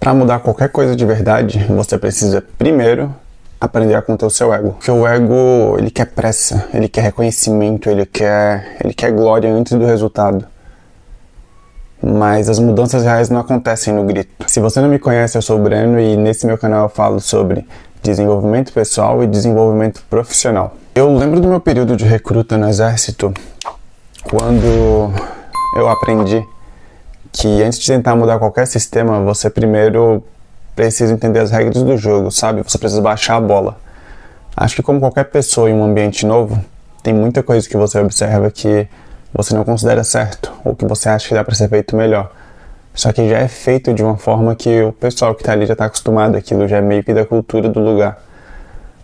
Para mudar qualquer coisa de verdade, você precisa primeiro aprender a conter o seu ego. Porque o ego, ele quer pressa, ele quer reconhecimento, ele quer glória antes do resultado. Mas as mudanças reais não acontecem no grito. Se você não me conhece, eu sou o Breno e nesse meu canal eu falo sobre desenvolvimento pessoal e desenvolvimento profissional. Eu lembro do meu período de recruta no exército, quando eu aprendi que antes de tentar mudar qualquer sistema, você primeiro precisa entender as regras do jogo, sabe? Você precisa baixar a bola. Acho que como qualquer pessoa em um ambiente novo, tem muita coisa que você observa que você não considera certo, ou que você acha que dá para ser feito melhor. Só que já é feito de uma forma que o pessoal que está ali já está acostumado, aquilo já é meio que da cultura do lugar.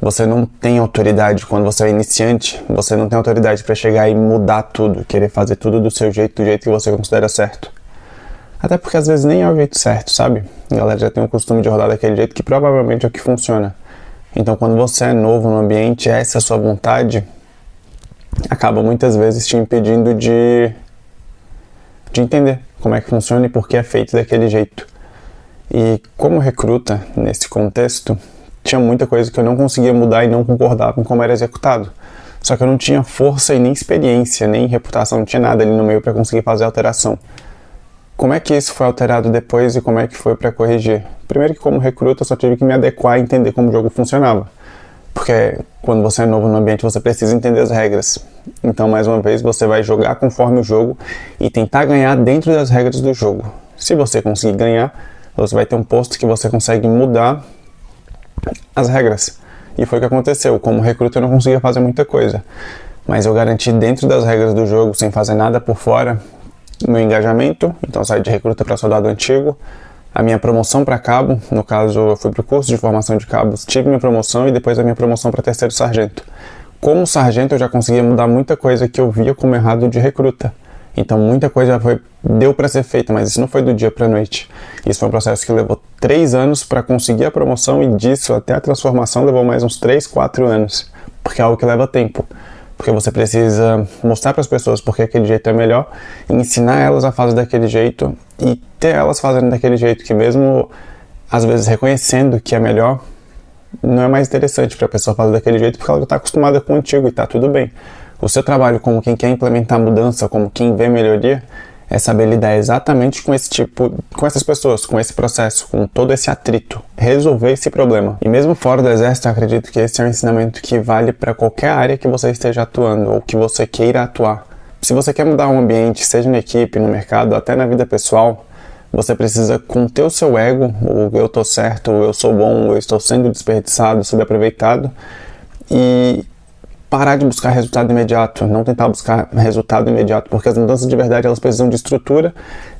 Você não tem autoridade quando você é iniciante, você não tem autoridade para chegar e mudar tudo, querer fazer tudo do seu jeito, do jeito que você considera certo. Até porque às vezes nem é o jeito certo, sabe? A galera já tem o costume de rodar daquele jeito que provavelmente é o que funciona. Então quando você é novo no ambiente, essa é a sua vontade, acaba muitas vezes te impedindo de entender como é que funciona e por que é feito daquele jeito. E como recruta, nesse contexto, tinha muita coisa que eu não conseguia mudar e não concordava com como era executado. Só que eu não tinha força e nem experiência, nem reputação, não tinha nada ali no meio para conseguir fazer a alteração. Como é que isso foi alterado depois e como é que foi para corrigir? Primeiro que como recruta eu só tive que me adequar e entender como o jogo funcionava. Porque quando você é novo no ambiente, você precisa entender as regras. Então, mais uma vez, você vai jogar conforme o jogo e tentar ganhar dentro das regras do jogo. Se você conseguir ganhar, você vai ter um posto que você consegue mudar as regras. E foi o que aconteceu. Como recruta, eu não conseguia fazer muita coisa. Mas eu garanti dentro das regras do jogo, sem fazer nada por fora, o meu engajamento. Então, eu saí de recruta para soldado antigo. A minha promoção para cabo, no caso eu fui para o curso de formação de cabos, tive minha promoção e depois a minha promoção para terceiro sargento. Como sargento eu já conseguia mudar muita coisa que eu via como errado de recruta. Então muita coisa deu para ser feita, mas isso não foi do dia para a noite. Isso foi um processo que levou 3 anos para conseguir a promoção e disso até a transformação levou mais uns 3, 4 anos. Porque é algo que leva tempo. Porque você precisa mostrar para as pessoas porque aquele jeito é melhor, ensinar elas a fazer daquele jeito e ter elas fazendo daquele jeito que mesmo às vezes reconhecendo que é melhor, não é mais interessante para a pessoa fazer daquele jeito porque ela já está acostumada com o antigo e está tudo bem. O seu trabalho como quem quer implementar mudança, como quem vê melhoria, é saber lidar exatamente com com essas pessoas, com esse processo, com todo esse atrito, resolver esse problema. E mesmo fora do exército, eu acredito que esse é um ensinamento que vale para qualquer área que você esteja atuando ou que você queira atuar. Se você quer mudar um ambiente, seja na equipe, no mercado, até na vida pessoal, você precisa conter o seu ego, ou eu tô certo, ou eu sou bom, ou eu estou sendo desperdiçado, subaproveitado, e parar de buscar resultado imediato, não tentar buscar resultado imediato, porque as mudanças de verdade elas precisam de estrutura,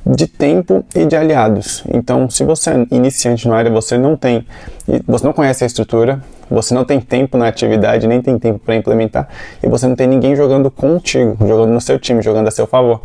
de tempo e de aliados. Então, se você é iniciante na área, você não conhece a estrutura, você não tem tempo na atividade, nem tem tempo para implementar, e você não tem ninguém jogando contigo, jogando no seu time, jogando a seu favor,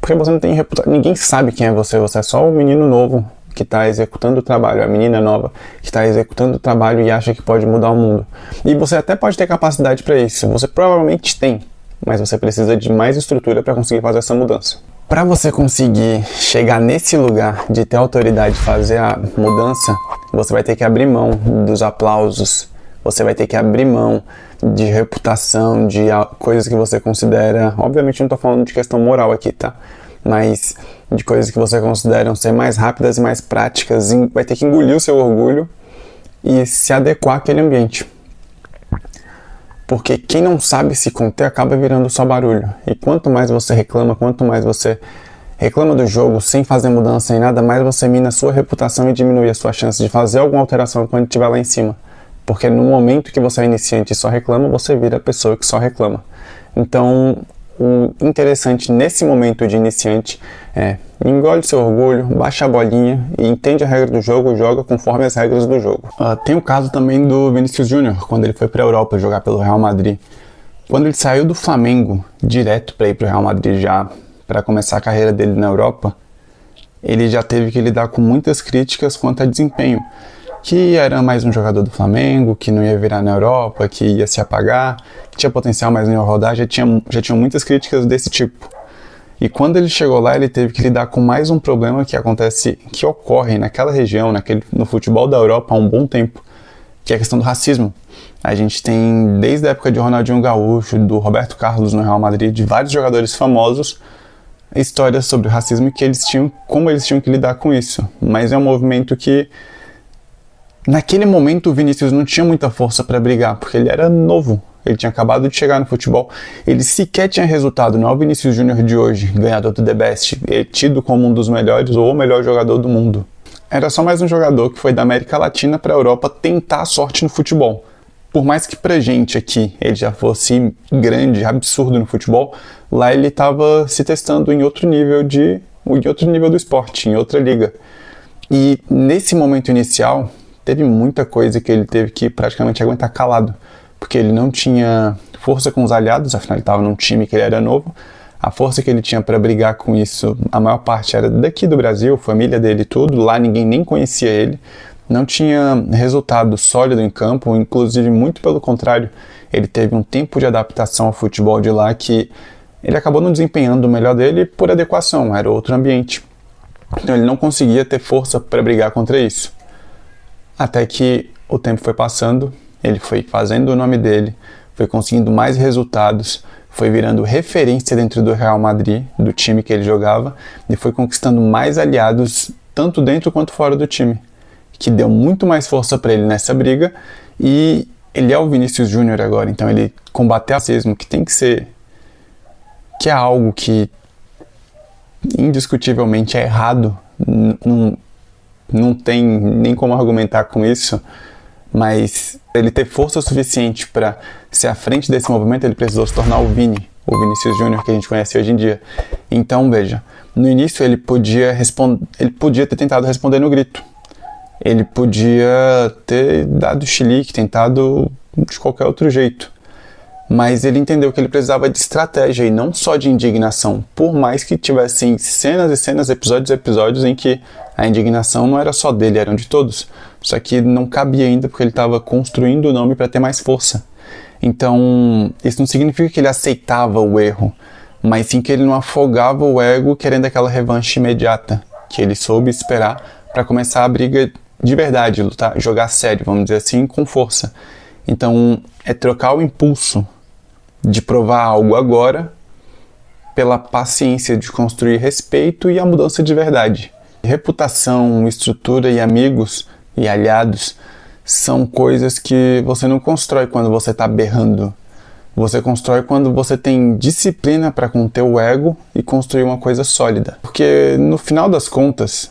porque você não tem reputação, ninguém sabe quem é você é só um menino novo que está executando o trabalho, a menina nova que está executando o trabalho e acha que pode mudar o mundo. E você até pode ter capacidade para isso, você provavelmente tem, mas você precisa de mais estrutura para conseguir fazer essa mudança. Para você conseguir chegar nesse lugar de ter autoridade de fazer a mudança, você vai ter que abrir mão dos aplausos, você vai ter que abrir mão de reputação, de coisas que você considera, obviamente não estou falando de questão moral aqui, tá? Mas de coisas que você considera ser mais rápidas e mais práticas, vai ter que engolir o seu orgulho e se adequar àquele ambiente. Porque quem não sabe se conter acaba virando só barulho. E quanto mais você reclama do jogo sem fazer mudança em nada, mais você mina a sua reputação e diminui a sua chance de fazer alguma alteração quando estiver lá em cima. Porque no momento que você é iniciante e só reclama, você vira a pessoa que só reclama. Então, o interessante nesse momento de iniciante é engole seu orgulho, baixa a bolinha e entende a regra do jogo e joga conforme as regras do jogo. Tem o caso também do Vinícius Júnior, quando ele foi para a Europa jogar pelo Real Madrid. Quando ele saiu do Flamengo direto para ir para o Real Madrid já para começar a carreira dele na Europa, ele já teve que lidar com muitas críticas quanto a desempenho. Que era mais um jogador do Flamengo, que não ia virar na Europa, que ia se apagar, que tinha potencial, mas não ia rodar, já tinham muitas críticas desse tipo. E quando ele chegou lá, ele teve que lidar com mais um problema que ocorre naquela região, no futebol da Europa há um bom tempo, que é a questão do racismo. A gente tem, desde a época de Ronaldinho Gaúcho, do Roberto Carlos no Real Madrid, de vários jogadores famosos, histórias sobre o racismo e como eles tinham que lidar com isso. Mas é um movimento que, naquele momento, o Vinícius não tinha muita força para brigar, porque ele era novo. Ele tinha acabado de chegar no futebol. Ele sequer tinha resultado. Não é o Vinícius Júnior de hoje, ganhador do The Best, tido como um dos melhores ou o melhor jogador do mundo. Era só mais um jogador que foi da América Latina para a Europa tentar a sorte no futebol. Por mais que pra gente aqui ele já fosse grande, absurdo no futebol, lá ele estava se testando em outro nível do esporte, em outra liga. E nesse momento inicial, teve muita coisa que ele teve que praticamente aguentar calado, porque ele não tinha força com os aliados, afinal ele estava num time que ele era novo. A força que ele tinha para brigar com isso, a maior parte era daqui do Brasil, família dele e tudo, lá ninguém nem conhecia ele. Não tinha resultado sólido em campo, inclusive muito pelo contrário, ele teve um tempo de adaptação ao futebol de lá que ele acabou não desempenhando o melhor dele por adequação, era outro ambiente. Então ele não conseguia ter força para brigar contra isso. Até que o tempo foi passando, ele foi fazendo o nome dele, foi conseguindo mais resultados, foi virando referência dentro do Real Madrid, do time que ele jogava, e foi conquistando mais aliados, tanto dentro quanto fora do time, que deu muito mais força para ele nessa briga, e ele é o Vinícius Júnior agora, então ele combater o racismo, que é algo que indiscutivelmente é errado, não tem nem como argumentar com isso, mas ele ter força suficiente para ser à frente desse movimento, ele precisou se tornar o Vinícius Júnior que a gente conhece hoje em dia. Então veja, no início ele podia ter tentado responder no grito, ele podia ter dado chilique, tentado de qualquer outro jeito, mas ele entendeu que ele precisava de estratégia e não só de indignação, por mais que tivessem cenas e cenas, episódios e episódios em que a indignação não era só dele, eram de todos, só que não cabia ainda porque ele estava construindo o nome para ter mais força. Então isso não significa que ele aceitava o erro, mas sim que ele não afogava o ego querendo aquela revanche imediata, que ele soube esperar para começar a briga de verdade, lutar, jogar sério, vamos dizer assim, com força. Então é trocar o impulso de provar algo agora pela paciência de construir respeito e a mudança de verdade. Reputação, estrutura e amigos e aliados são coisas que você não constrói quando você está berrando. Você constrói quando você tem disciplina para conter o ego e construir uma coisa sólida. Porque no final das contas,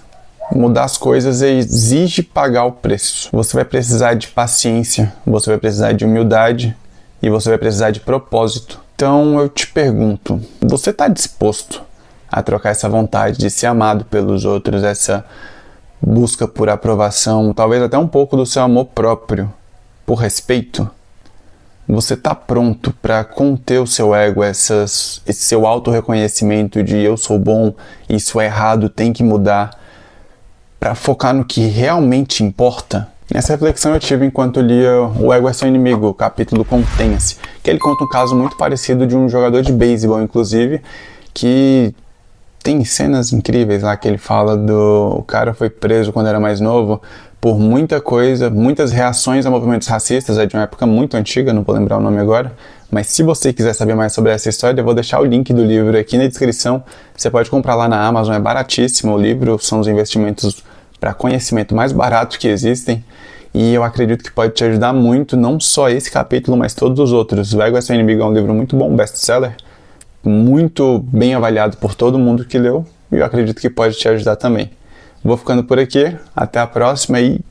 mudar as coisas exige pagar o preço. Você vai precisar de paciência, você vai precisar de humildade e você vai precisar de propósito. Então eu te pergunto, você está disposto a trocar essa vontade de ser amado pelos outros, essa busca por aprovação, talvez até um pouco do seu amor próprio, por respeito? Você está pronto para conter o seu ego, esse seu auto-reconhecimento de eu sou bom, isso é errado, tem que mudar, para focar no que realmente importa? Essa reflexão eu tive enquanto lia O Ego é Seu Inimigo, o capítulo Contenha-se, que ele conta um caso muito parecido de um jogador de beisebol, inclusive, que tem cenas incríveis lá que ele fala o cara foi preso quando era mais novo por muita coisa, muitas reações a movimentos racistas, é de uma época muito antiga, não vou lembrar o nome agora, mas se você quiser saber mais sobre essa história, eu vou deixar o link do livro aqui na descrição, você pode comprar lá na Amazon, é baratíssimo, o livro são os investimentos para conhecimento mais baratos que existem, e eu acredito que pode te ajudar muito, não só esse capítulo, mas todos os outros. O Ego é Seu Inimigo é um livro muito bom, best-seller, muito bem avaliado por todo mundo que leu, e eu acredito que pode te ajudar também. Vou ficando por aqui, até a próxima e